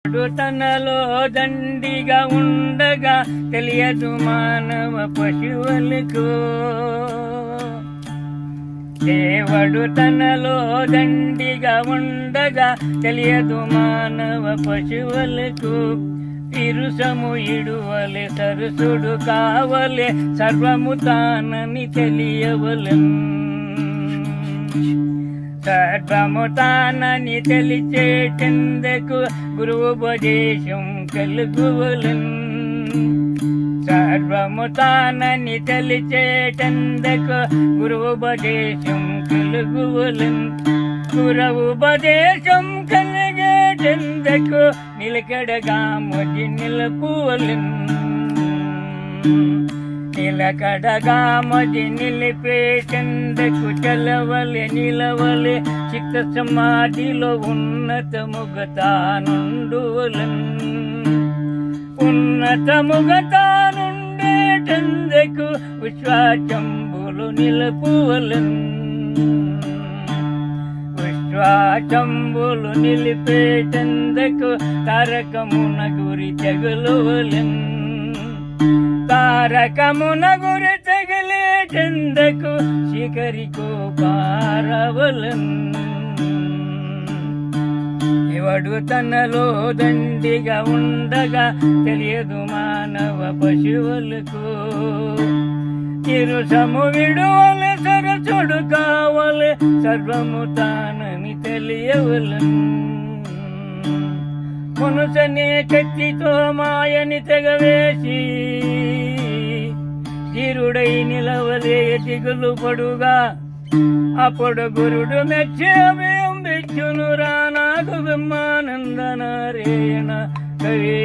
తనలో దండిగా ఉండగా తెలియదు మానవ పశువులకు. దేవుడు తనలో దండిగా ఉండగా తెలియదు మానవ పశువులకు. తిరుసము ఇడువలే సరసుడు కావలే సర్వము తానని తెలియవలెన్. సర్వము తానని తెలిచేటెందుకు గురువుపదేశం కలుగువలెన్. సర్వము తానని తెలిచేటెందుకు గురువుపదేశం కలుగువలెన్. గురువుపదేశం కలిగేటెందుకు నిలకడగా మొది నిలుపువలెన్. నిలకడగా మొది నిలిపేటెందుకు చలవలె నిలవలె చిత్త సమాధిలో ఉన్నతముగా తానుండువలెన్. ఉన్నతముగా తానుండేటెందుకు విశ్వాసంబులు నిలుపువలెన్. విశ్వాసంబులు నిలిపేటెందుకు తారకమున గురి తెగులువలెన్. తారకమున గురి తగిలేటెందుకు శిఖరికో పారవలెన్. ఎవడు తనలో దండిగా ఉండగా తెలియదు మానవ పశువులకు. తిరుసము విడువలె సరసుడు కావలె సర్వము తానని తెలియవలెన్. మనుషనే కత్తితో మాయని తెగవేసి ధీరుడై నిలవలే దిగులు పడుగా. అప్పుడు గురుడు మెచ్చే అభయం బిచ్చునురా నాకు బ్రహ్మానందనారాయణ కవే.